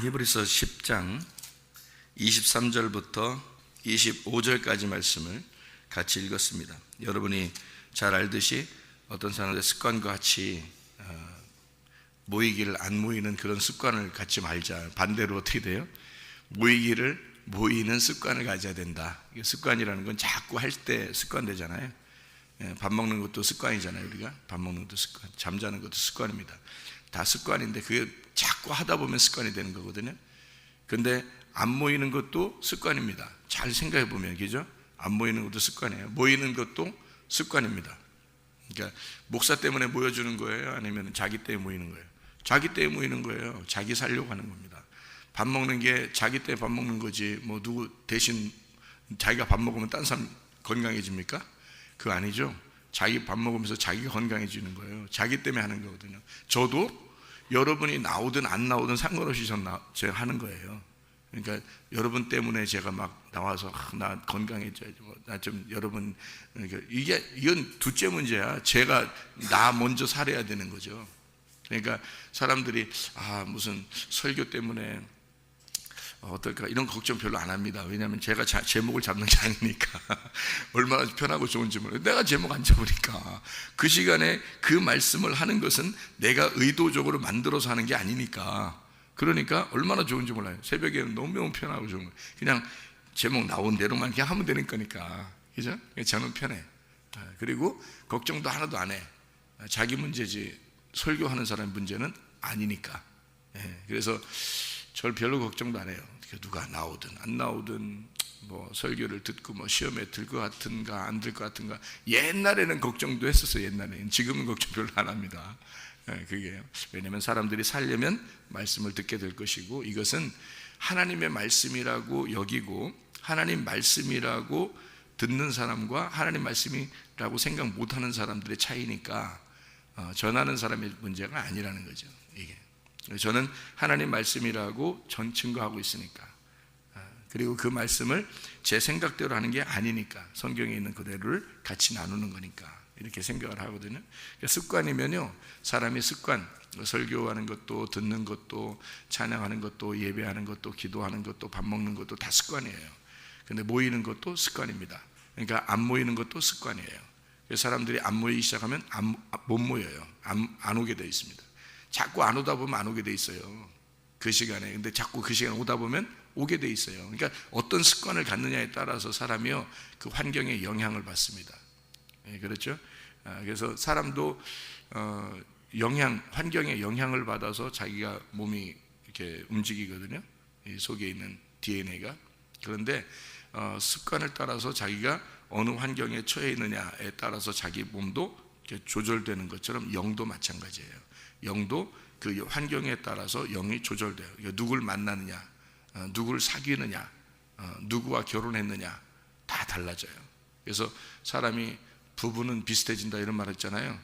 오늘 히브리서 10장 23절부터 25절까지 말씀을 같이 읽었습니다. 여러분이 잘 알듯이 어떤 사람들의 습관과 같이 모이기를 안 모이는 그런 습관을 갖지 말자. 반대로 어떻게 돼요? 모이는 습관을 가져야 된다. 습관이라는 건 자꾸 할 때 습관 되잖아요. 밥 먹는 것도 습관이잖아요. 우리가 밥 먹는 것도 습관, 잠자는 것도 습관입니다. 다 습관인데 그게 자꾸 하다 보면 습관이 되는 거거든요. 근데 안 모이는 것도 습관입니다. 잘 생각해 보면, 그죠? 안 모이는 것도 습관이에요. 모이는 것도 습관입니다. 그러니까 목사 때문에 모여주는 거예요? 아니면 자기 때문에 모이는 거예요? 자기 때문에 모이는 거예요. 자기 살려고 하는 겁니다. 밥 먹는 게 자기 때문에 밥 먹는 거지, 뭐 누구 대신 자기가 밥 먹으면 딴 사람 건강해집니까? 그거 아니죠. 자기 밥 먹으면서 자기가 건강해지는 거예요. 자기 때문에 하는 거거든요. 저도 여러분이 나오든 안 나오든 상관없이 제가 하는 거예요. 그러니까 여러분 때문에 제가 막 나와서 나 건강해져야지, 나 좀 여러분, 그러니까 이건 둘째 문제야. 제가 나 먼저 살아야 되는 거죠. 그러니까 사람들이 무슨 설교 때문에 어떨까 이런 걱정 별로 안 합니다. 왜냐하면 제가 제목을 잡는 게 아니니까. 얼마나 편하고 좋은지 몰라요. 내가 제목 안 잡으니까. 그 시간에 그 말씀을 하는 것은 내가 의도적으로 만들어서 하는 게 아니니까. 그러니까 얼마나 좋은지 몰라요. 새벽에는 너무 편하고 좋은 거예요. 그냥 제목 나온 대로만 그냥 하면 되는 거니까. 그죠? 저는 편해. 그리고 걱정도 하나도 안 해. 자기 문제지 설교하는 사람 문제는 아니니까. 그래서 절 별로 걱정도 안 해요. 누가 나오든 안 나오든, 뭐 설교를 듣고 뭐 시험에 들 것 같은가 안 들 것 같은가. 옛날에는 걱정도 했었어요. 옛날에는. 지금은 걱정 별로 안 합니다. 그게 왜냐하면 사람들이 살려면 말씀을 듣게 될 것이고, 이것은 하나님의 말씀이라고 여기고 하나님 말씀이라고 듣는 사람과 하나님 말씀이라고 생각 못하는 사람들의 차이니까 전하는 사람의 문제가 아니라는 거죠. 이게 저는 하나님 말씀이라고 증거하고 있으니까, 그리고 그 말씀을 제 생각대로 하는 게 아니니까 성경에 있는 그대로를 같이 나누는 거니까 이렇게 생각을 하거든요. 그러니까 습관이면요, 사람이 습관, 설교하는 것도 듣는 것도 찬양하는 것도 예배하는 것도 기도하는 것도 밥 먹는 것도 다 습관이에요. 근데 모이는 것도 습관입니다. 그러니까 안 모이는 것도 습관이에요. 그래서 사람들이 안 모이기 시작하면 못 모여요. 안 오게 되어 있습니다. 자꾸 안 오다 보면 안 오게 돼 있어요. 그 시간에. 근데 자꾸 그 시간에 오다 보면 오게 돼 있어요. 그러니까 어떤 습관을 갖느냐에 따라서 사람이요, 그 환경에 영향을 받습니다. 그렇죠? 그래서 사람도 환경에 영향을 받아서 자기가 몸이 이렇게 움직이거든요. 이 속에 있는 DNA가. 그런데 습관을 따라서 자기가 어느 환경에 처해 있느냐에 따라서 자기 몸도 이렇게 조절되는 것처럼 영도 마찬가지예요. 영도 그 환경에 따라서 영이 조절돼요. 누굴 만나느냐, 누굴 사귀느냐, 누구와 결혼했느냐 다 달라져요. 그래서 사람이 부부는 비슷해진다 이런 말 했잖아요.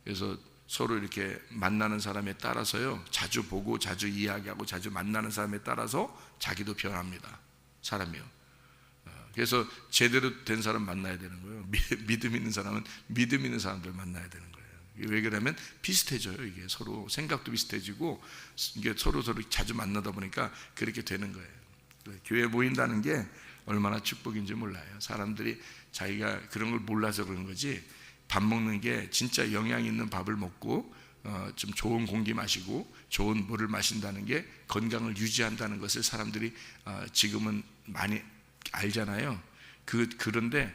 그래서 서로 이렇게 만나는 사람에 따라서요, 자주 보고 자주 이야기하고 자주 만나는 사람에 따라서 자기도 변합니다. 사람이요. 그래서 제대로 된 사람 만나야 되는 거예요. 믿음 있는 사람은 믿음 있는 사람들 만나야 되는 거예요. 왜 그러냐면 비슷해져요. 이게 서로 생각도 비슷해지고, 이게 서로 자주 만나다 보니까 그렇게 되는 거예요. 교회에 모인다는 게 얼마나 축복인지 몰라요. 사람들이 자기가 그런 걸 몰라서 그런 거지, 밥 먹는 게 진짜 영양 있는 밥을 먹고 좀 좋은 공기 마시고 좋은 물을 마신다는 게 건강을 유지한다는 것을 사람들이 지금은 많이 알잖아요. 그런데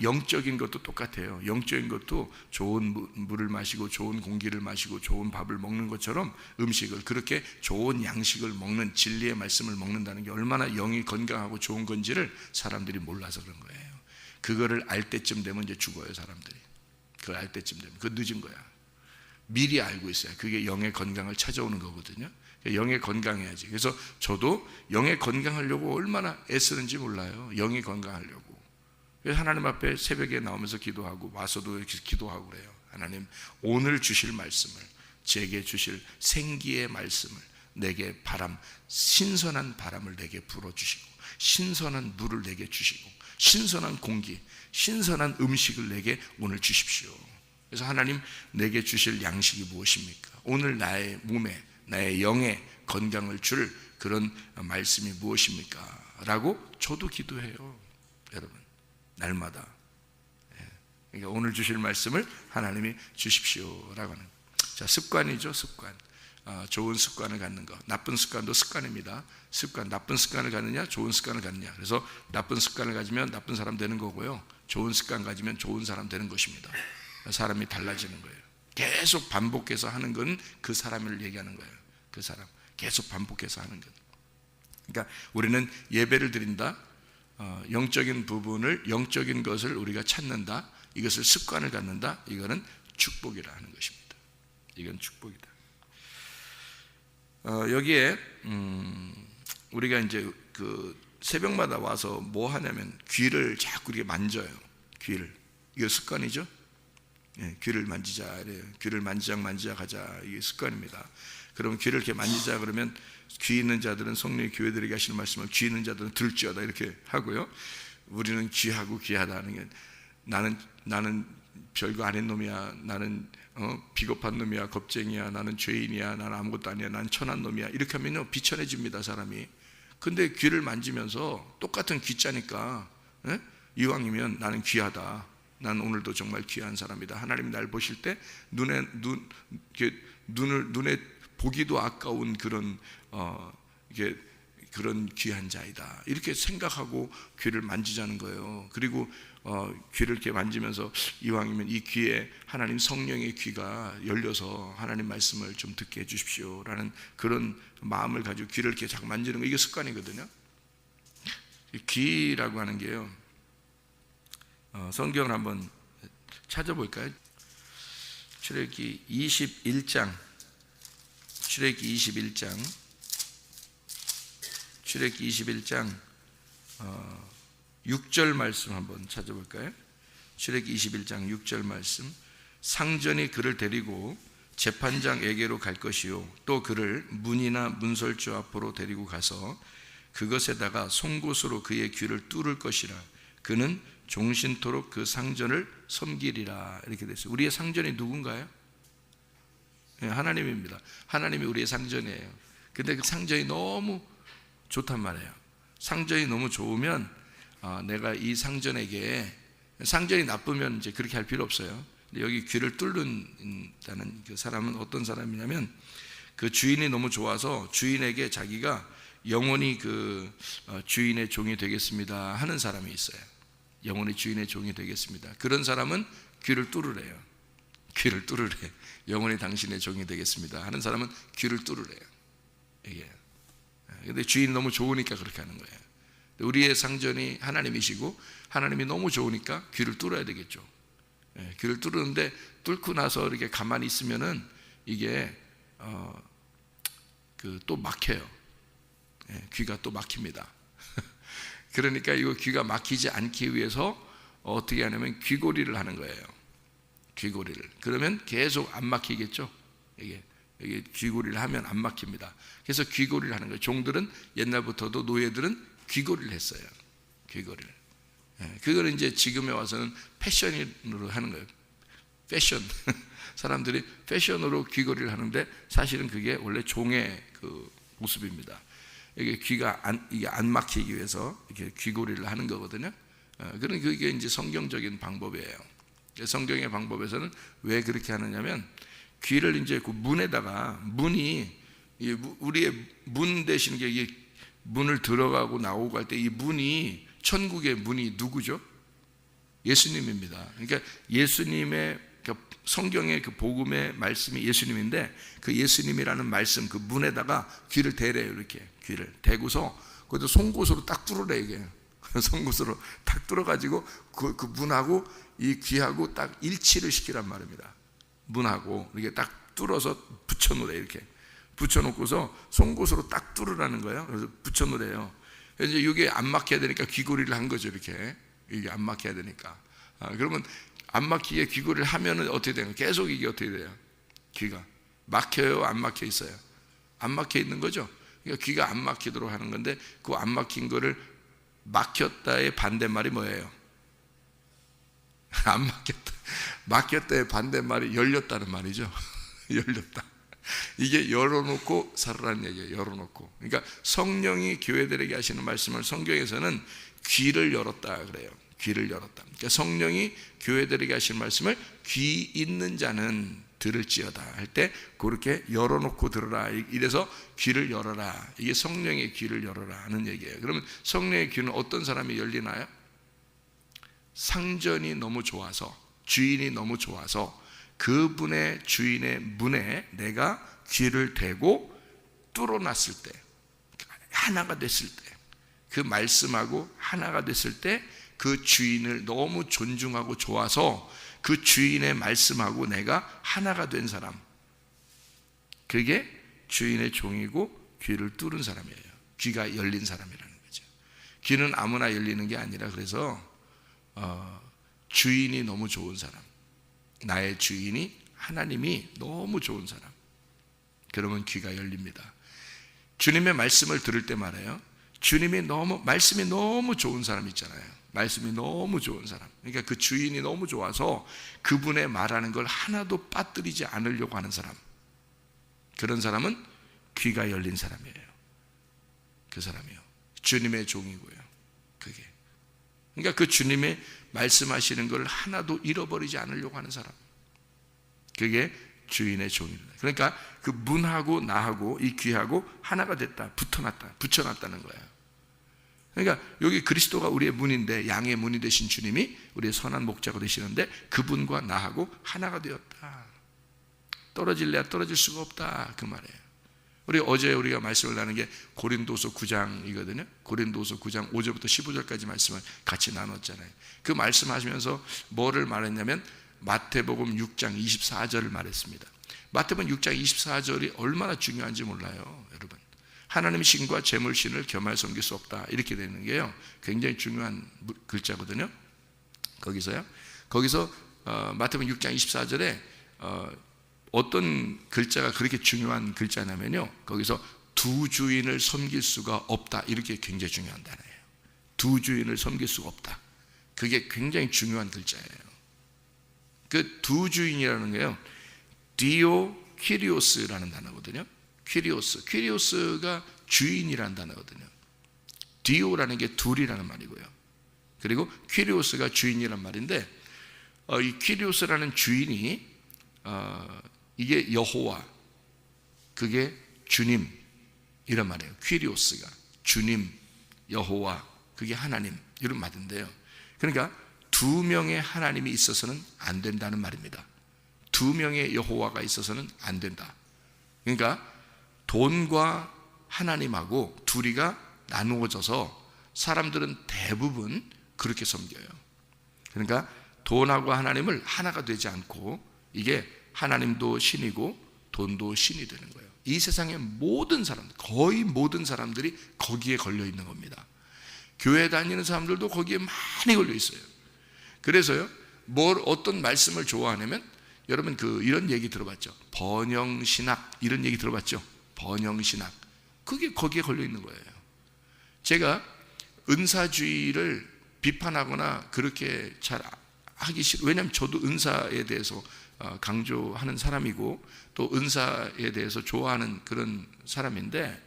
영적인 것도 똑같아요. 영적인 것도 좋은 물을 마시고 좋은 공기를 마시고 좋은 밥을 먹는 것처럼 음식을, 그렇게 좋은 양식을 먹는, 진리의 말씀을 먹는다는 게 얼마나 영이 건강하고 좋은 건지를 사람들이 몰라서 그런 거예요. 그거를 알 때쯤 되면 이제 죽어요. 사람들이 그걸 알 때쯤 되면 그거 늦은 거야. 미리 알고 있어야 그게 영의 건강을 찾아오는 거거든요. 영의 건강해야지. 그래서 저도 영의 건강하려고 얼마나 애쓰는지 몰라요. 영이 건강하려고. 그래서 하나님 앞에 새벽에 나오면서 기도하고 와서도 이렇게 기도하고 그래요. 하나님, 오늘 주실 말씀을, 제게 주실 생기의 말씀을, 내게 신선한 바람을 내게 불어주시고, 신선한 물을 내게 주시고, 신선한 공기, 신선한 음식을 내게 오늘 주십시오. 그래서 하나님, 내게 주실 양식이 무엇입니까? 오늘 나의 몸에, 나의 영의 건강을 줄 그런 말씀이 무엇입니까? 라고 저도 기도해요. 여러분, 날마다. 그러니까 오늘 주실 말씀을 하나님이 주십시오라고 하는. 자, 습관이죠, 습관. 좋은 습관을 갖는 것. 나쁜 습관도 습관입니다. 습관, 나쁜 습관을 갖느냐, 좋은 습관을 갖느냐. 그래서 나쁜 습관을 가지면 나쁜 사람 되는 거고요, 좋은 습관 가지면 좋은 사람 되는 것입니다. 사람이 달라지는 거예요. 계속 반복해서 하는 건 그 사람을 얘기하는 거예요. 그 사람 계속 반복해서 하는 것. 그러니까 우리는 예배를 드린다, 영적인 부분을, 영적인 것을 우리가 찾는다, 이것을 습관을 갖는다, 이거는 축복이라 하는 것입니다. 이건 축복이다. 여기에 우리가 이제 그 새벽마다 와서 뭐 하냐면 귀를 자꾸 이렇게 만져요. 귀를. 이거 습관이죠. 귀를 만지자 이래요. 귀를 만지작 하자, 이게 습관입니다. 그러면 귀를 이렇게 만지자 그러면 귀 있는 자들은 성령의 교회들에게 하시는 말씀을 귀 있는 자들은 들지어다 이렇게 하고요. 우리는 귀하고 귀하다는 게 나는 별거 아닌 놈이야, 나는 비겁한 놈이야, 겁쟁이야, 나는 죄인이야, 나는 아무것도 아니야, 난 천한 놈이야, 이렇게 하면요 비천해집니다, 사람이. 근데 귀를 만지면서 똑같은 귀자니까, 이왕이면 나는 귀하다, 난 오늘도 정말 귀한 사람이다, 하나님이 날 보실 때 눈에 보기도 아까운 그런 그런 귀한 자이다, 이렇게 생각하고 귀를 만지자는 거예요. 그리고 귀를 이렇게 만지면서 이왕이면 이 귀에 하나님 성령의 귀가 열려서 하나님 말씀을 좀 듣게 해주십시오라는 그런 마음을 가지고 귀를 이렇게 자꾸 만지는 거, 이게 습관이거든요. 귀라고 하는 게요, 성경을 한번 찾아볼까요? 출애굽기 21장, 출애굽기 21장 6절 말씀 한번 찾아볼까요? 출애굽기 21장 6절 말씀. 상전이 그를 데리고 재판장에게로 갈 것이요, 또 그를 문이나 문설주 앞으로 데리고 가서 그것에다가 송곳으로 그의 귀를 뚫을 것이라. 그는 종신토록 그 상전을 섬기리라. 이렇게 됐어요. 우리의 상전이 누군가요? 하나님입니다. 하나님이 우리의 상전이에요. 근데 그 상전이 너무 좋단 말이에요. 상전이 너무 좋으면 내가 이 상전에게, 상전이 나쁘면 이제 그렇게 할 필요 없어요. 근데 여기 귀를 뚫는다는 그 사람은 어떤 사람이냐면, 그 주인이 너무 좋아서 주인에게 자기가 영원히 그 주인의 종이 되겠습니다 하는 사람이 있어요. 영원히 주인의 종이 되겠습니다. 그런 사람은 귀를 뚫으래요. 귀를 뚫으래. 영원히 당신의 종이 되겠습니다 하는 사람은 귀를 뚫으래요. 이게. 근데 주인이 너무 좋으니까 그렇게 하는 거예요. 우리의 상전이 하나님이시고 하나님이 너무 좋으니까 귀를 뚫어야 되겠죠. 귀를 뚫는데 뚫고 나서 이렇게 가만히 있으면은 이게 또 막혀요. 귀가 또 막힙니다. 그러니까 이거 귀가 막히지 않기 위해서 어떻게 하냐면 귀고리를 하는 거예요. 귀고리를. 그러면 계속 안 막히겠죠. 이게 귀고리를 하면 안 막힙니다. 그래서 귀고리를 하는 거예요. 종들은 옛날부터도, 노예들은 귀고리를 했어요. 귀고리를. 그거는 이제 지금에 와서는 패션으로 하는 거예요. 패션. 사람들이 패션으로 귀고리를 하는데 사실은 그게 원래 종의 그 모습입니다. 이게 귀가 안 막히기 위해서 이렇게 귀고리를 하는 거거든요. 그런 그게 이제 성경적인 방법이에요. 성경의 방법에서는 왜 그렇게 하느냐면, 귀를 이제 그 문에다가, 문이 우리의 문 대신 게 이게 문을 들어가고 나오고 할 때 이 문이, 천국의 문이 누구죠? 예수님입니다. 그러니까 예수님의 성경의 그 복음의 말씀이 예수님인데, 그 예수님이라는 말씀, 그 문에다가 귀를 대래요. 이렇게 귀를 대고서 그것도 송곳으로 딱 뚫으래. 이게 송곳으로 딱 뚫어가지고 그 문하고 이 귀하고 딱 일치를 시키란 말입니다. 문하고 이렇게 딱 뚫어서 붙여놓으래. 이렇게 붙여놓고서 송곳으로 딱 뚫으라는 거예요. 그래서 붙여놓으래요. 그래서 이제 이게 안 막혀야 되니까 귀고리를 한 거죠. 이렇게 이게 안 막혀야 되니까. 그러면 안 막히게 귀고리를 하면은 어떻게 되는 거예요? 계속 이게 어떻게 돼요? 귀가 막혀요? 안 막혀 있어요? 안 막혀 있는 거죠. 그러니까 귀가 안 막히도록 하는 건데, 그 안 막힌 거를 막혔다의 반대말이 뭐예요? 안 막혔다. 막혔다의 반대말이 열렸다는 말이죠. 열렸다. 이게 열어놓고 살으라는 얘기예요. 열어놓고. 그러니까 성령이 교회들에게 하시는 말씀을 성경에서는 귀를 열었다 그래요. 귀를 열었다. 그러니까 성령이 교회들에게 하시는 말씀을 귀 있는 자는 들을지어다 할 때 그렇게 열어놓고 들으라. 이래서 귀를 열어라. 이게 성령의 귀를 열어라 하는 얘기예요. 그러면 성령의 귀는 어떤 사람이 열리나요? 상전이 너무 좋아서, 주인이 너무 좋아서 그분의 주인의 문에 내가 귀를 대고 뚫어놨을 때, 하나가 됐을 때, 그 말씀하고 하나가 됐을 때 그 주인을 너무 존중하고 좋아서 그 주인의 말씀하고 내가 하나가 된 사람, 그게 주인의 종이고 귀를 뚫은 사람이에요. 귀가 열린 사람이라는 거죠. 귀는 아무나 열리는 게 아니라, 그래서 주인이 너무 좋은 사람, 나의 주인이 하나님이 너무 좋은 사람, 그러면 귀가 열립니다. 주님의 말씀을 들을 때 말이에요. 주님이 말씀이 너무 좋은 사람 있잖아요. 말씀이 너무 좋은 사람, 그러니까 그 주인이 너무 좋아서 그분의 말하는 걸 하나도 빠뜨리지 않으려고 하는 사람, 그런 사람은 귀가 열린 사람이에요. 그 사람이요, 주님의 종이고요. 그게, 그러니까 그 주님의 말씀하시는 걸 하나도 잃어버리지 않으려고 하는 사람, 그게 주인의 종입니다. 그러니까 그 문하고 나하고 이 귀하고 하나가 됐다, 붙여놨다는 거예요. 그러니까 여기 그리스도가 우리의 문인데, 양의 문이 되신 주님이 우리의 선한 목자가 되시는데 그분과 나하고 하나가 되었다. 떨어질래야 떨어질 수가 없다, 그 말이에요. 어제 우리가 말씀을 나눈 게 고린도서 9장이거든요. 고린도서 9장 5절부터 15절까지 말씀을 같이 나눴잖아요. 그 말씀하시면서 뭐를 말했냐면 마태복음 6장 24절을 말했습니다. 마태복음 6장 24절이 얼마나 중요한지 몰라요, 여러분. 하나님의 신과 재물신을 겸하여 섬길 수 없다, 이렇게 되는 게요, 굉장히 중요한 글자거든요. 거기서 마태복음 6장 24절에 어떤 글자가 그렇게 중요한 글자냐면요, 거기서 두 주인을 섬길 수가 없다, 이렇게 굉장히 중요한 단어예요. 두 주인을 섬길 수가 없다, 그게 굉장히 중요한 글자예요. 그 두 주인이라는 게요, 디오키리오스라는 단어거든요. 퀴리오스가 주인이라는 단어거든요. 디오라는 게 둘이라는 말이고요. 그리고 퀴리오스가 주인이란 말인데, 이 퀴리오스라는 주인이 이게 여호와, 그게 주님 이란 말이에요. 퀴리오스가 주님, 여호와, 그게 하나님, 이런 말인데요. 그러니까 두 명의 하나님이 있어서는 안 된다는 말입니다. 두 명의 여호와가 있어서는 안 된다. 그러니까 돈과 하나님하고 둘이가 나누어져서 사람들은 대부분 그렇게 섬겨요. 그러니까 돈하고 하나님을 하나가 되지 않고, 이게 하나님도 신이고 돈도 신이 되는 거예요. 이 세상의 모든 사람들, 거의 모든 사람들이 거기에 걸려 있는 겁니다. 교회 다니는 사람들도 거기에 많이 걸려 있어요. 그래서요, 어떤 말씀을 좋아하냐면, 여러분 이런 얘기 들어봤죠? 번영신학, 이런 얘기 들어봤죠? 번영신학, 그게 거기에 걸려 있는 거예요. 제가 은사주의를 비판하거나 그렇게 잘 하기 싫어요. 왜냐하면 저도 은사에 대해서 강조하는 사람이고 또 은사에 대해서 좋아하는 그런 사람인데,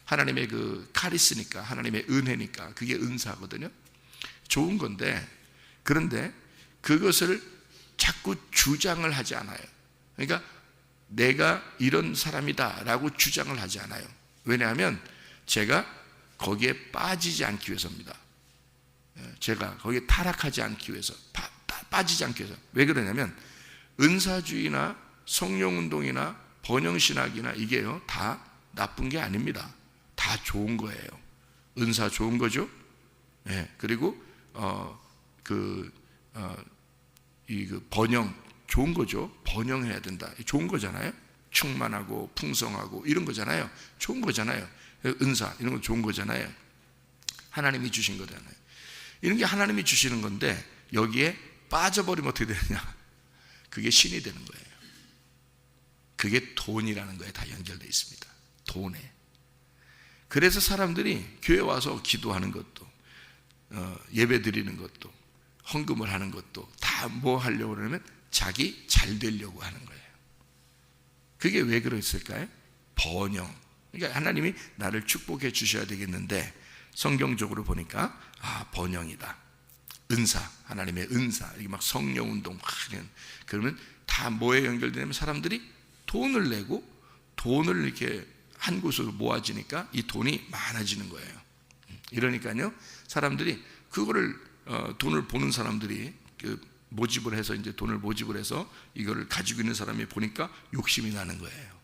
하나님의 그 카리스니까, 하나님의 은혜니까 그게 은사거든요. 좋은 건데, 그런데 그것을 자꾸 주장을 하지 않아요. 그러니까 내가 이런 사람이다 라고 주장을 하지 않아요. 왜냐하면 제가 거기에 빠지지 않기 위해서입니다. 제가 거기에 타락하지 않기 위해서, 빠지지 않기 위해서. 왜 그러냐면 은사주의나 성령운동이나 번영신학이나 이게요, 다 나쁜 게 아닙니다. 다 좋은 거예요. 은사 좋은 거죠. 그리고 번영 좋은 거죠. 번영해야 된다, 좋은 거잖아요. 충만하고 풍성하고 이런 거잖아요. 좋은 거잖아요. 은사 이런 거 좋은 거잖아요. 하나님이 주신 거잖아요. 이런 게 하나님이 주시는 건데, 여기에 빠져버리면 어떻게 되느냐, 그게 신이 되는 거예요. 그게 돈이라는 거에 다 연결되어 있습니다. 돈에. 그래서 사람들이 교회 와서 기도하는 것도, 예배 드리는 것도, 헌금을 하는 것도 다 뭐 하려고 그러면 자기 잘 되려고 하는 거예요. 그게 왜 그랬을까요? 번영. 그러니까 하나님이 나를 축복해 주셔야 되겠는데 성경적으로 보니까 번영이다. 은사, 하나님의 은사, 이게 막 성령 운동 그러면 다 뭐에 연결되냐면 사람들이 돈을 내고 돈을 이렇게 한 곳으로 모아지니까 이 돈이 많아지는 거예요. 이러니까요, 사람들이 그거를 돈을 보는 사람들이 모집을 해서 이제 돈을 모집을 해서 이거를 가지고 있는 사람이 보니까 욕심이 나는 거예요.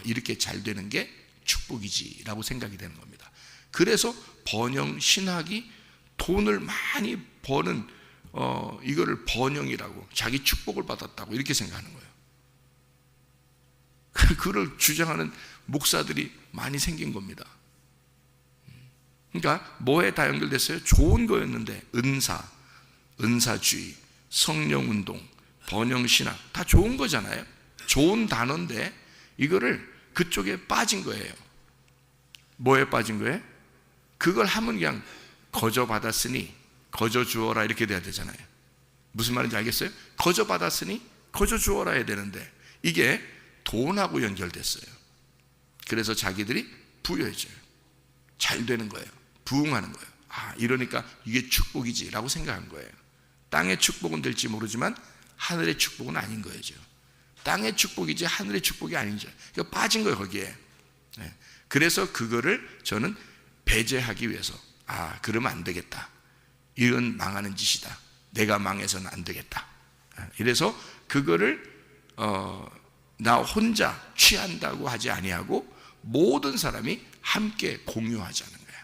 이렇게 잘 되는 게 축복이지라고 생각이 되는 겁니다. 그래서 번영 신학이 돈을 많이 버는 이거를 번영이라고, 자기 축복을 받았다고 이렇게 생각하는 거예요. 그걸 주장하는 목사들이 많이 생긴 겁니다. 그러니까 뭐에 다 연결됐어요? 좋은 거였는데 은사, 은사주의, 성령운동, 번영신학 다 좋은 거잖아요. 좋은 단어인데 이거를 그쪽에 빠진 거예요. 뭐에 빠진 거예요? 그걸 하면 그냥 거저 받았으니 거저 주어라 이렇게 돼야 되잖아요. 무슨 말인지 알겠어요? 거저 받았으니 거저 주어라 해야 되는데 이게 돈하고 연결됐어요. 그래서 자기들이 부여해져요. 잘 되는 거예요. 부흥하는 거예요. 이러니까 이게 축복이지 라고 생각한 거예요. 땅의 축복은 될지 모르지만 하늘의 축복은 아닌 거죠. 땅의 축복이지 하늘의 축복이 아니죠. 그러니까 빠진 거예요, 거기에. 그래서 그거를 저는 배제하기 위해서 그러면 안 되겠다. 이건 망하는 짓이다. 내가 망해서는 안 되겠다. 이래서 그거를 나 혼자 취한다고 하지 아니하고 모든 사람이 함께 공유하자는 거예요.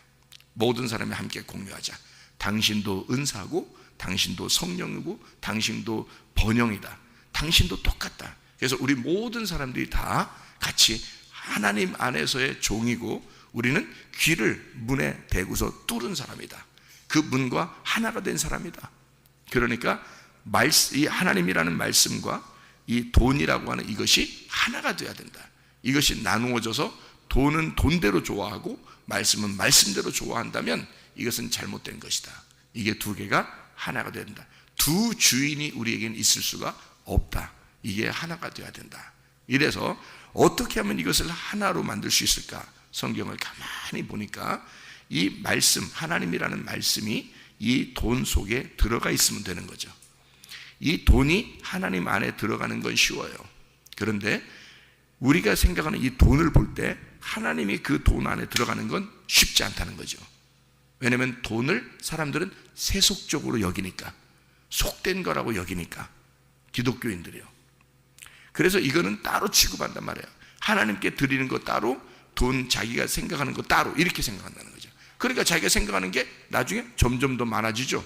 모든 사람이 함께 공유하자. 당신도 은사고 당신도 성령이고 당신도 번영이다. 당신도 똑같다. 그래서 우리 모든 사람들이 다 같이 하나님 안에서의 종이고 우리는 귀를 문에 대고서 뚫은 사람이다. 그 문과 하나가 된 사람이다. 그러니까 이 하나님이라는 말씀과 이 돈이라고 하는 이것이 하나가 되어야 된다. 이것이 나누어져서 돈은 돈대로 좋아하고 말씀은 말씀대로 좋아한다면 이것은 잘못된 것이다. 이게 두 개가 하나가 된다. 두 주인이 우리에게는 있을 수가 없다. 이게 하나가 되어야 된다. 이래서 어떻게 하면 이것을 하나로 만들 수 있을까? 성경을 가만히 보니까 이 말씀, 하나님이라는 말씀이 이 돈 속에 들어가 있으면 되는 거죠. 이 돈이 하나님 안에 들어가는 건 쉬워요. 그런데 우리가 생각하는 이 돈을 볼 때 하나님이 그 돈 안에 들어가는 건 쉽지 않다는 거죠. 왜냐하면 돈을 사람들은 세속적으로 여기니까, 속된 거라고 여기니까, 기독교인들이요. 그래서 이거는 따로 취급한단 말이에요. 하나님께 드리는 거 따로, 돈 자기가 생각하는 거 따로, 이렇게 생각한다는 거죠. 그러니까 자기가 생각하는 게 나중에 점점 더 많아지죠.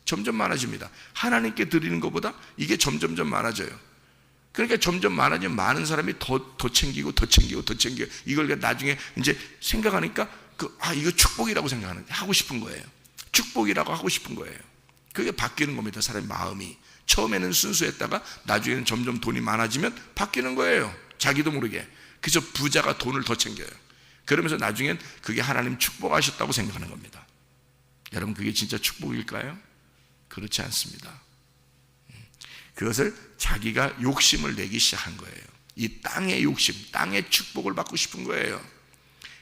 점점 많아집니다. 하나님께 드리는 것보다 이게 점점점 많아져요. 그러니까 점점 많아지면 많은 사람이 더 챙기고 더 챙기고 더 챙겨요. 이걸 나중에 이제 생각하니까 이거 축복이라고 생각하는, 하고 싶은 거예요. 축복이라고 하고 싶은 거예요. 그게 바뀌는 겁니다. 사람의 마음이. 처음에는 순수했다가 나중에는 점점 돈이 많아지면 바뀌는 거예요. 자기도 모르게. 그래서 부자가 돈을 더 챙겨요. 그러면서 나중엔 그게 하나님 축복하셨다고 생각하는 겁니다. 여러분, 그게 진짜 축복일까요? 그렇지 않습니다. 그것을 자기가 욕심을 내기 시작한 거예요. 이 땅의 욕심, 땅의 축복을 받고 싶은 거예요.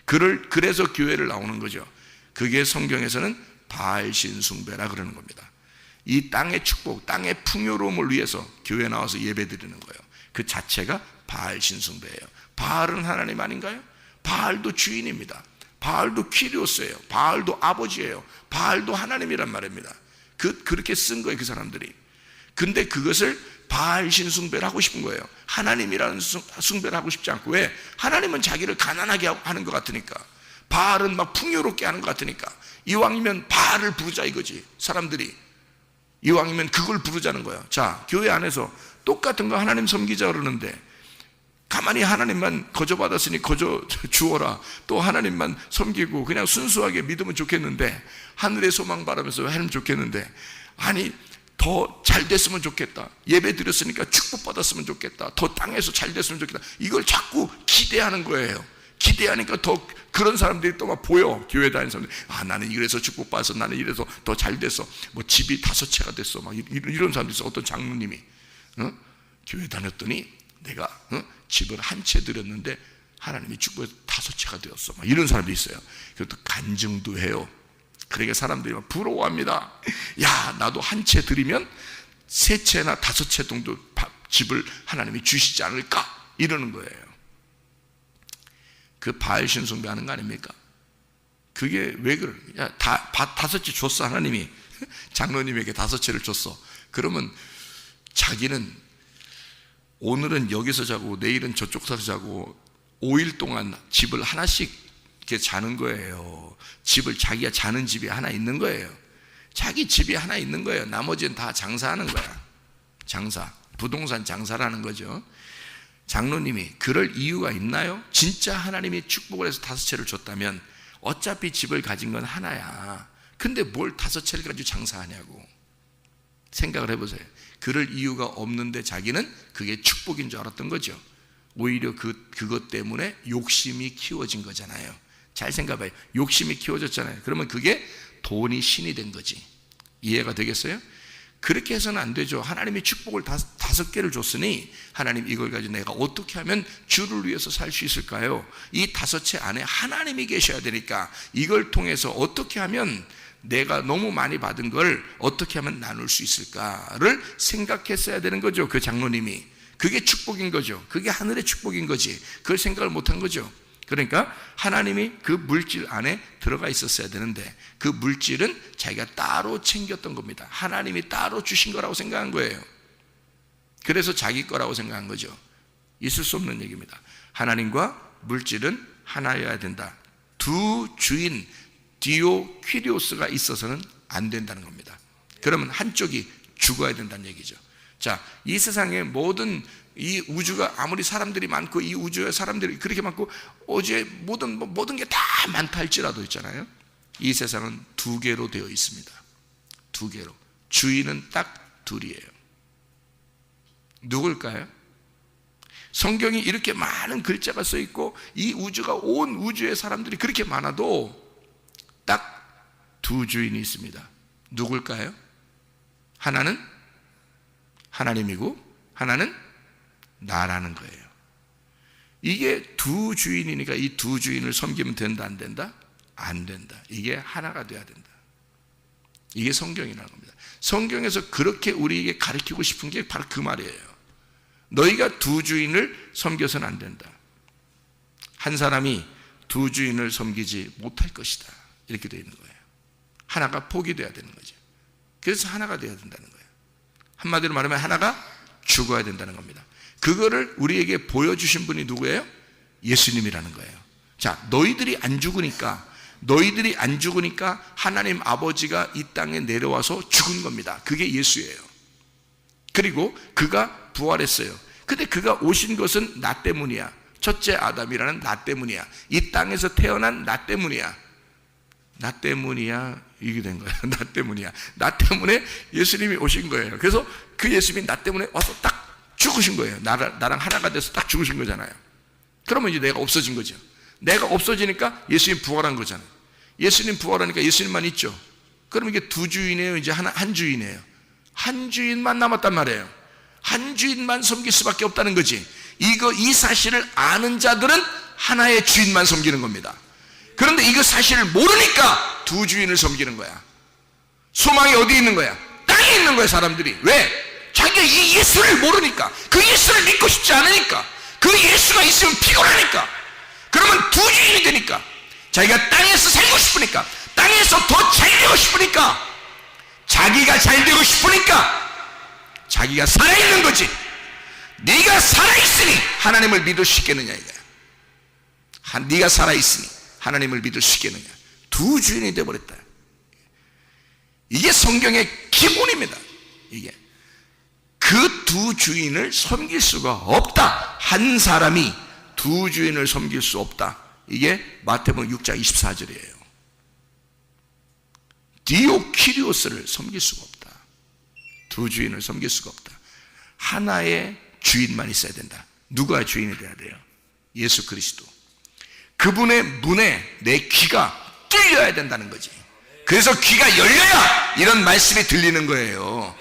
그래서 교회를 나오는 거죠. 그게 성경에서는 바알신 숭배라 그러는 겁니다. 이 땅의 축복, 땅의 풍요로움을 위해서 교회 나와서 예배 드리는 거예요. 그 자체가 바알신 숭배예요. 바알은 하나님 아닌가요? 바알도 주인입니다. 바알도 키리오스예요. 바알도 아버지예요. 바알도 하나님이란 말입니다. 그렇게 쓴 거예요, 그 사람들이. 근데 그것을 바알신 숭배를 하고 싶은 거예요. 하나님이라는 숭배를 하고 싶지 않고. 왜? 하나님은 자기를 가난하게 하는 것 같으니까. 바알은 막 풍요롭게 하는 것 같으니까. 이왕이면 바알을 부르자 이거지. 사람들이 이왕이면 그걸 부르자는 거야. 자, 교회 안에서 똑같은 거 하나님 섬기자 그러는데 가만히 하나님만 거저 받았으니 거저 주어라, 또 하나님만 섬기고 그냥 순수하게 믿으면 좋겠는데, 하늘의 소망 바라면서 하면 좋겠는데, 아니 더 잘 됐으면 좋겠다, 예배 드렸으니까 축복 받았으면 좋겠다, 더 땅에서 잘 됐으면 좋겠다, 이걸 자꾸 기대하는 거예요. 기대하니까 더 그런 사람들이 또 막 보여. 교회 다니는 사람들이 나는 이래서 축복 받아서, 나는 이래서 더 잘 됐어, 뭐 집이 5채가 됐어, 막 이런 사람들이 있어. 어떤 장로님이 교회 다녔더니 내가 집을 한 채 드렸는데 하나님이 축복해서 5채가 되었어. 막 이런 사람도 있어요. 그것도 간증도 해요. 그러니까 사람들이 막 부러워합니다. 야, 나도 한 채 드리면 3채나 5채 정도 집을 하나님이 주시지 않을까? 이러는 거예요. 그 바알 신숭배하는 거 아닙니까? 그게 왜 그래? 야, 5채 줬어, 하나님이. 장로님에게 5채를 줬어. 그러면 자기는 오늘은 여기서 자고 내일은 저쪽에서 자고 5일 동안 집을 하나씩 이렇게 자는 거예요. 집을 자기가 자는 집이 하나 있는 거예요. 자기 집이 하나 있는 거예요. 나머지는 다 장사하는 거야. 장사, 부동산 장사라는 거죠. 장로님이 그럴 이유가 있나요? 진짜 하나님이 축복을 해서 5채를 줬다면 어차피 집을 가진 건 하나야. 근데 뭘 5채를 가지고 장사하냐고 생각을 해보세요. 그럴 이유가 없는데 자기는 그게 축복인 줄 알았던 거죠. 오히려 그것 때문에 욕심이 키워진 거잖아요. 잘 생각해봐요. 욕심이 키워졌잖아요. 그러면 그게 돈이 신이 된 거지. 이해가 되겠어요? 그렇게 해서는 안 되죠. 하나님이 축복을 5개를 줬으니 하나님 이걸 가지고 내가 어떻게 하면 주를 위해서 살 수 있을까요? 이 5채 안에 하나님이 계셔야 되니까 이걸 통해서 어떻게 하면 내가 너무 많이 받은 걸 어떻게 하면 나눌 수 있을까를 생각했어야 되는 거죠. 그 장로님이. 그게 축복인 거죠. 그게 하늘의 축복인 거지. 그걸 생각을 못한 거죠. 그러니까 하나님이 그 물질 안에 들어가 있었어야 되는데 그 물질은 자기가 따로 챙겼던 겁니다. 하나님이 따로 주신 거라고 생각한 거예요. 그래서 자기 거라고 생각한 거죠. 있을 수 없는 얘기입니다. 하나님과 물질은 하나여야 된다. 두 주인 디오퀴리오스가 있어서는 안 된다는 겁니다. 그러면 한쪽이 죽어야 된다는 얘기죠. 자, 이 세상의 모든 이 우주가 아무리 사람들이 많고 이 우주에 사람들이 그렇게 많고 어제 모든 게 다 많다 할지라도 있잖아요. 이 세상은 2개로 되어 있습니다. 2개로. 주인은 딱 둘이에요. 누굴까요? 성경이 이렇게 많은 글자가 써 있고 이 우주가 온 우주의 사람들이 그렇게 많아도 딱 2 주인이 있습니다. 누굴까요? 하나는 하나님이고 하나는 나라는 거예요. 이게 2 주인이니까 이 2 주인을 섬기면 된다 안 된다? 안 된다. 이게 하나가 돼야 된다. 이게 성경이라는 겁니다. 성경에서 그렇게 우리에게 가르치고 싶은 게 바로 그 말이에요. 너희가 2 주인을 섬겨서는 안 된다. 한 사람이 2 주인을 섬기지 못할 것이다. 이렇게 되어 있는 거예요. 하나가 포기돼야 되는 거죠. 그래서 하나가 돼야 된다는 거예요. 한마디로 말하면 하나가 죽어야 된다는 겁니다. 그거를 우리에게 보여주신 분이 누구예요? 예수님이라는 거예요. 자, 너희들이 안 죽으니까 하나님 아버지가 이 땅에 내려와서 죽은 겁니다. 그게 예수예요. 그리고 그가 부활했어요. 근데 그가 오신 것은 나 때문이야. 첫째 아담이라는 나 때문이야. 이 땅에서 태어난 나 때문이야. 나 때문이야. 이게 된 거예요. 나 때문이야. 나 때문에 예수님이 오신 거예요. 그래서 그 예수님이 나 때문에 와서 딱 죽으신 거예요. 나랑 하나가 돼서 딱 죽으신 거잖아요. 그러면 이제 내가 없어진 거죠. 내가 없어지니까 예수님 부활한 거잖아요. 예수님 부활하니까 예수님만 있죠. 그럼 이게 2 주인이에요? 이제 한 주인이에요? 한 주인만 남았단 말이에요. 한 주인만 섬길 수밖에 없다는 거지. 이 사실을 아는 자들은 하나의 주인만 섬기는 겁니다. 그런데 이거 사실을 모르니까 2 주인을 섬기는 거야. 소망이 어디 있는 거야? 땅에 있는 거야, 사람들이. 왜? 자기가 이 예수를 모르니까, 그 예수를 믿고 싶지 않으니까, 그 예수가 있으면 피곤하니까, 그러면 2 주인이 되니까, 자기가 땅에서 살고 싶으니까, 땅에서 더 잘 되고 싶으니까, 자기가 잘 되고 싶으니까 자기가 살아있는 거지. 네가 살아있으니 하나님을 믿을 수 있겠느냐 이거야. 네가 살아있으니 하나님을 믿을 수 있겠느냐. 2 주인이 되어버렸다. 이게 성경의 기본입니다. 이게 그 2 주인을 섬길 수가 없다. 한 사람이 2 주인을 섬길 수 없다. 이게 마태복음 6장 24절이에요. 디오키리오스를 섬길 수가 없다. 2 주인을 섬길 수가 없다. 하나의 주인만 있어야 된다. 누가 주인이 돼야 돼요? 예수 그리스도. 그분의 문에 내 귀가 뚫려야 된다는 거지. 그래서 귀가 열려야 이런 말씀이 들리는 거예요.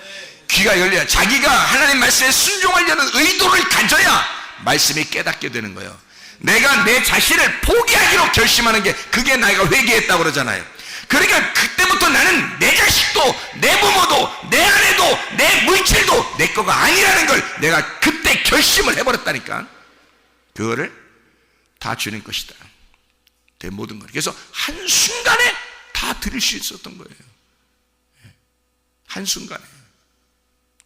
귀가 열려야, 자기가 하나님 말씀에 순종하려는 의도를 가져야 말씀이 깨닫게 되는 거예요. 내가 내 자신을 포기하기로 결심하는 게, 그게 내가 회개했다고 그러잖아요. 그러니까 그때부터 나는 내 자식도, 내 부모도, 내 아내도, 내 물질도 내 거가 아니라는 걸 내가 그때 결심을 해버렸다니까. 그거를 다 주님 것이다, 내 모든 걸. 그래서 한순간에 다 드릴 수 있었던 거예요. 한순간에.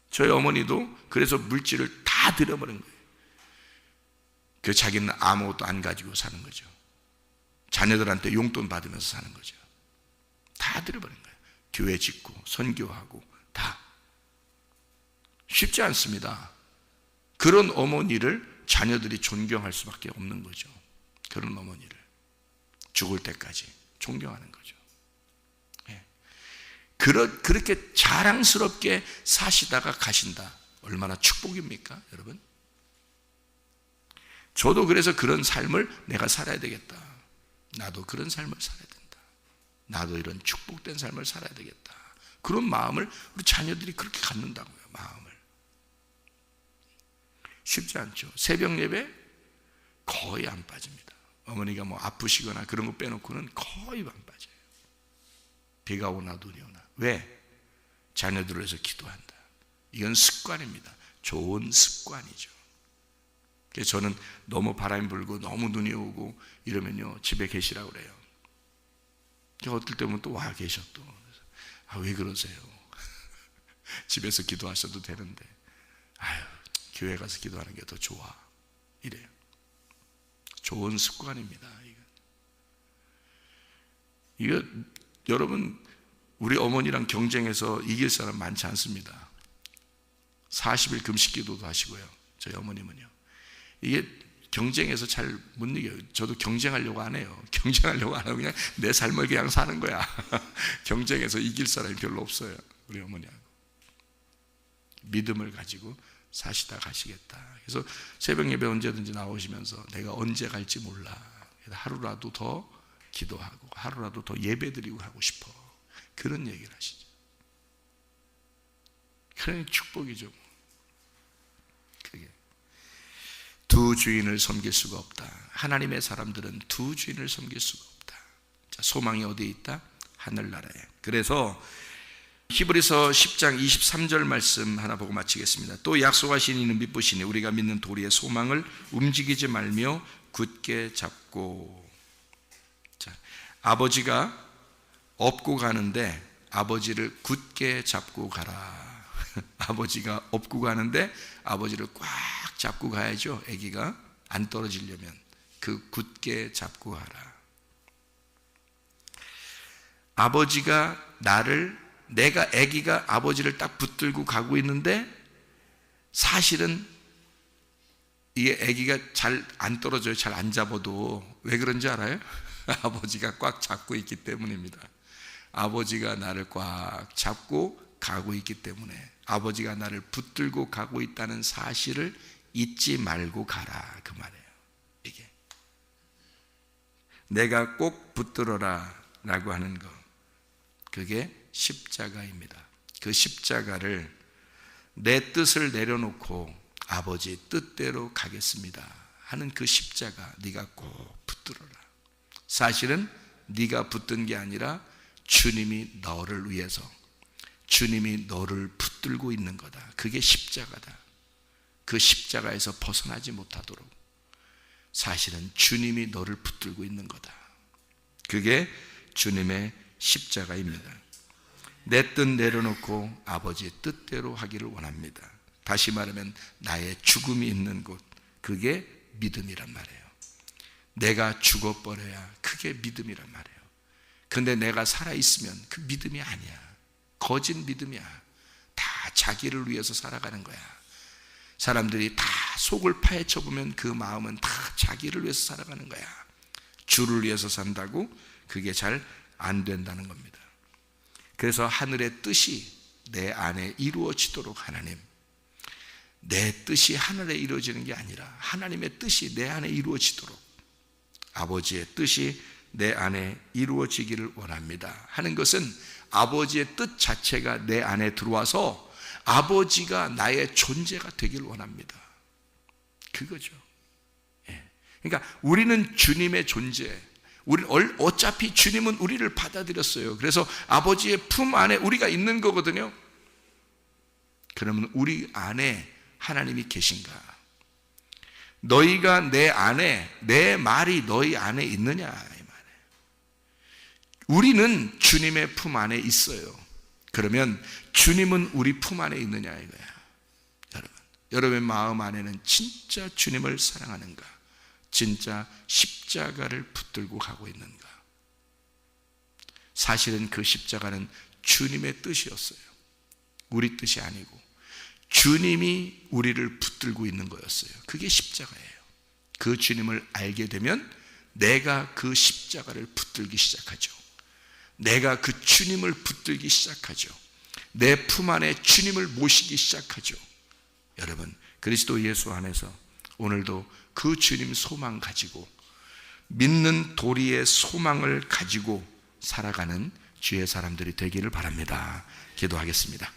저희 어머니도 그래서 물질을 다 드려버린 거예요. 그 자기는 아무것도 안 가지고 사는 거죠. 자녀들한테 용돈 받으면서 사는 거죠. 다 드려버린 거예요. 교회 짓고 선교하고 다. 쉽지 않습니다. 그런 어머니를 자녀들이 존경할 수밖에 없는 거죠. 그런 어머니를 죽을 때까지 존경하는 거죠. 그렇게 자랑스럽게 사시다가 가신다. 얼마나 축복입니까, 여러분? 저도 그래서 그런 삶을 내가 살아야 되겠다. 나도 그런 삶을 살아야 된다. 나도 이런 축복된 삶을 살아야 되겠다. 그런 마음을 우리 자녀들이 그렇게 갖는다고요. 마음을. 쉽지 않죠. 새벽 예배 거의 안 빠집니다. 어머니가 뭐 아프시거나 그런 거 빼놓고는 거의 안 빠져요. 비가 오나 눈이 오나. 왜? 자녀들을 위해서 기도한다. 이건 습관입니다. 좋은 습관이죠. 그래서 저는 너무 바람이 불고 너무 눈이 오고 이러면요, 집에 계시라고 그래요. 어떨 때면 또 와 계셔 또. 왜 그러세요? 집에서 기도하셔도 되는데, 교회 가서 기도하는 게 더 좋아, 이래요. 좋은 습관입니다. 이거 여러분, 우리 어머니랑 경쟁해서 이길 사람 많지 않습니다. 40일 금식 기도도 하시고요. 저희 어머님은요. 이게 경쟁해서 잘 못 이겨요. 저도 경쟁하려고 안 해요. 경쟁하려고 안 하고 그냥 내 삶을 그냥 사는 거야. 경쟁해서 이길 사람이 별로 없어요. 우리 어머니하고. 믿음을 가지고 사시다 가시겠다. 그래서 새벽 예배 언제든지 나오시면서 내가 언제 갈지 몰라. 하루라도 더 기도하고 하루라도 더 예배드리고 하고 싶어. 그런 얘기를 하시죠. 그런 축복이죠. 그게 두 주인을 섬길 수가 없다. 하나님의 사람들은 두 주인을 섬길 수가 없다. 자, 소망이 어디에 있다? 하늘나라에. 그래서 히브리서 10장 23절 말씀 하나 보고 마치겠습니다. 또 약속하신 이는 믿으시니 우리가 믿는 도리의 소망을 움직이지 말며 굳게 잡고. 자, 아버지가 업고 가는데 아버지를 굳게 잡고 가라. 아버지가 업고 가는데 아버지를 꽉 잡고 가야죠. 아기가 안 떨어지려면 그 굳게 잡고 가라. 아버지가 내가 아기가 아버지를 딱 붙들고 가고 있는데 사실은 이게 아기가 잘 안 떨어져요. 잘 안 잡아도. 왜 그런지 알아요? 아버지가 꽉 잡고 있기 때문입니다. 아버지가 나를 꽉 잡고 가고 있기 때문에, 아버지가 나를 붙들고 가고 있다는 사실을 잊지 말고 가라, 그 말이에요. 이게 내가 꼭 붙들어라 라고 하는 거, 그게 십자가입니다. 그 십자가를 내 뜻을 내려놓고 아버지 뜻대로 가겠습니다 하는 그 십자가, 네가 꼭 붙들어라. 사실은 네가 붙든 게 아니라 주님이 너를 위해서, 주님이 너를 붙들고 있는 거다. 그게 십자가다. 그 십자가에서 벗어나지 못하도록 사실은 주님이 너를 붙들고 있는 거다. 그게 주님의 십자가입니다. 내 뜻 내려놓고 아버지의 뜻대로 하기를 원합니다. 다시 말하면 나의 죽음이 있는 곳, 그게 믿음이란 말이에요. 내가 죽어버려야 그게 믿음이란 말이에요. 근데 내가 살아있으면 그 믿음이 아니야. 거짓 믿음이야. 다 자기를 위해서 살아가는 거야. 사람들이 다 속을 파헤쳐 보면 그 마음은 다 자기를 위해서 살아가는 거야. 주를 위해서 산다고 그게 잘 안 된다는 겁니다. 그래서 하늘의 뜻이 내 안에 이루어지도록, 하나님, 내 뜻이 하늘에 이루어지는 게 아니라 하나님의 뜻이 내 안에 이루어지도록, 아버지의 뜻이 내 안에 이루어지기를 원합니다 하는 것은 아버지의 뜻 자체가 내 안에 들어와서 아버지가 나의 존재가 되길 원합니다. 그거죠. 그러니까 우리는 주님의 존재, 어차피 주님은 우리를 받아들였어요. 그래서 아버지의 품 안에 우리가 있는 거거든요. 그러면 우리 안에 하나님이 계신가? 너희가 내 안에, 내 말이 너희 안에 있느냐 이 말이에요. 우리는 주님의 품 안에 있어요. 그러면 주님은 우리 품 안에 있느냐 이거야. 여러분의 마음 안에는 진짜 주님을 사랑하는가? 진짜 십자가를 붙들고 가고 있는가? 사실은 그 십자가는 주님의 뜻이었어요. 우리 뜻이 아니고 주님이 우리를 붙들고 있는 거였어요. 그게 십자가예요. 그 주님을 알게 되면 내가 그 십자가를 붙들기 시작하죠. 내가 그 주님을 붙들기 시작하죠. 내 품 안에 주님을 모시기 시작하죠. 여러분, 그리스도 예수 안에서 오늘도 그 주님 소망 가지고, 믿는 도리의 소망을 가지고 살아가는 주의 사람들이 되기를 바랍니다. 기도하겠습니다.